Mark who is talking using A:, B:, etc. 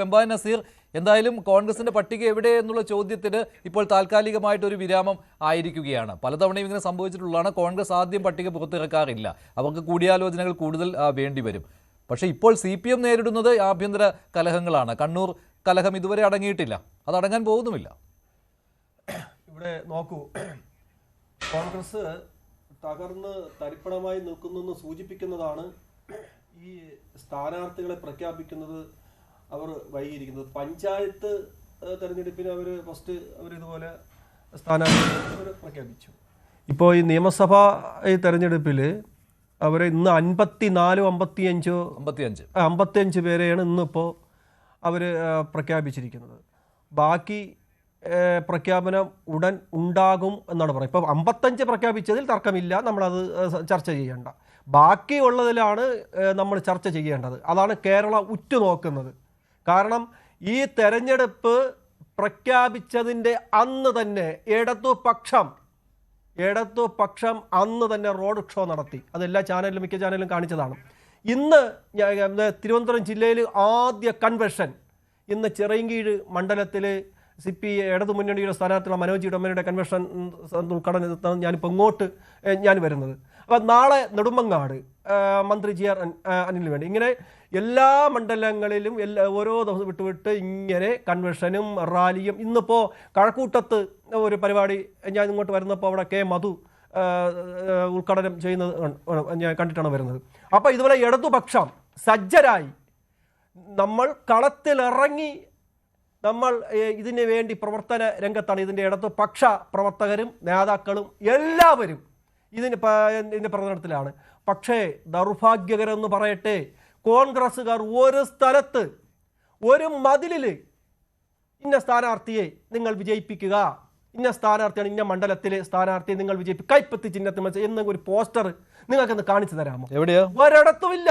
A: വെമ്പായ നസീർ, എന്തായാലും കോൺഗ്രസിന്റെ പട്ടിക എവിടെ എന്നുള്ള ചോദ്യത്തിന് ഇപ്പോൾ താൽക്കാലികമായിട്ടൊരു വിരാമം ആയിരിക്കുകയാണ്. പലതവണയും ഇങ്ങനെ സംഭവിച്ചിട്ടുള്ളതാണ്. കോൺഗ്രസ് ആദ്യം പട്ടിക പുറത്തിറക്കാറില്ല, അവർക്ക് കൂടിയാലോചനകൾ കൂടുതൽ വേണ്ടിവരും. പക്ഷേ ഇപ്പോൾ CPM നേരിടുന്നത് ആഭ്യന്തര കലഹങ്ങളാണ്. കണ്ണൂർ കലഹം ഇതുവരെ അടങ്ങിയിട്ടില്ല, അത് അടങ്ങാൻ പോകുന്നുമില്ല.
B: ഇവിടെ നോക്കൂ, കോൺഗ്രസ് തകർന്ന് തരിപ്പണമായി നിൽക്കുന്നെന്ന് സൂചിപ്പിക്കുന്നതാണ് ഈ സ്ഥാനാർത്ഥികളെ പ്രഖ്യാപിക്കുന്നത് അവർ വൈകിയിരിക്കുന്നത്. പഞ്ചായത്ത് തെരഞ്ഞെടുപ്പിന് അവരിതുപോലെ സ്ഥാനാർത്ഥികൾ പ്രഖ്യാപിച്ചു. ഇപ്പോൾ ഈ നിയമസഭാ തെരഞ്ഞെടുപ്പിൽ അവർ ഇന്ന് 55 പേരെയാണ് ഇന്നിപ്പോൾ അവർ പ്രഖ്യാപിച്ചിരിക്കുന്നത്. ബാക്കി പ്രഖ്യാപനം ഉടൻ ഉണ്ടാകും എന്നാണ് പറയുന്നത്. ഇപ്പോൾ 55 പ്രഖ്യാപിച്ചതിൽ തർക്കമില്ല, നമ്മളത് ചർച്ച ചെയ്യേണ്ട. ബാക്കിയുള്ളതിലാണ് നമ്മൾ ചർച്ച ചെയ്യേണ്ടത്. അതാണ് കേരളം ഉറ്റുനോക്കുന്നത്. കാരണം ഈ തെരഞ്ഞെടുപ്പ് പ്രഖ്യാപിച്ചതിൻ്റെ അന്ന് തന്നെ ഇടതുപക്ഷം അന്ന് തന്നെ റോഡ് ഷോ നടത്തി. അതെല്ലാ ചാനലിലും മിക്ക ചാനലിലും കാണിച്ചതാണ്. ഇന്ന് തിരുവനന്തപുരം ജില്ലയിൽ ആദ്യ കൺവെൻഷൻ ഇന്ന് ചിറയൻകീഴ് മണ്ഡലത്തിൽ ഇടതുമുന്നണിയുടെ സ്ഥാനാർത്ഥിയുള്ള മനോജ് ഇടമ്മയുടെ കൺവെൻഷൻ ഉദ്ഘാടനം ഞാനിപ്പോൾ ഇങ്ങോട്ട് വരുന്നത്. അപ്പം നാളെ നെടുമങ്ങാട് മന്ത്രി GR അനിലിന് വേണ്ടി ഇങ്ങനെ എല്ലാ മണ്ഡലങ്ങളിലും ഓരോ ദിവസം വിട്ട് ഇങ്ങനെ കൺവെൻഷനും റാലിയും. ഇന്നിപ്പോൾ കഴക്കൂട്ടത്ത് ഒരു പരിപാടി ഞാൻ ഇങ്ങോട്ട് വരുന്നപ്പോൾ അവിടെ K മധു ഉദ്ഘാടനം ചെയ്യുന്നത് ഞാൻ കണ്ടിട്ടാണ് വരുന്നത്. അപ്പോൾ ഇതുപോലെ ഇടതുപക്ഷം സജ്ജരായി നമ്മൾ കളത്തിലിറങ്ങി നമ്മൾ ഇതിനു വേണ്ടി പ്രവർത്തന രംഗത്താണ്. ഇതിൻ്റെ ഇടതുപക്ഷ പ്രവർത്തകരും നേതാക്കളും എല്ലാവരും ഇതിൻ്റെ പ്രവർത്തനത്തിലാണ്. പക്ഷേ ദൗർഭാഗ്യകരെന്ന് പറയട്ടെ, കോൺഗ്രസ്സുകാർ ഒരു സ്ഥലത്ത് ഒരു മതിലിൽ ഇന്ന സ്ഥാനാർത്ഥിയെ നിങ്ങൾ വിജയിപ്പിക്കുക, ഇന്ന സ്ഥാനാർത്ഥിയാണ്, ഇന്ന മണ്ഡലത്തിലെ സ്ഥാനാർത്ഥിയെ നിങ്ങൾ വിജയിപ്പിക്കുക, കൈപ്പത്തി ചിഹ്നത്തിൽ എന്ന ഒരു പോസ്റ്റർ നിങ്ങൾക്കൊന്ന് കാണിച്ചു തരാമോ?
A: എവിടെയോ
B: ഒരിടത്തുമില്ല.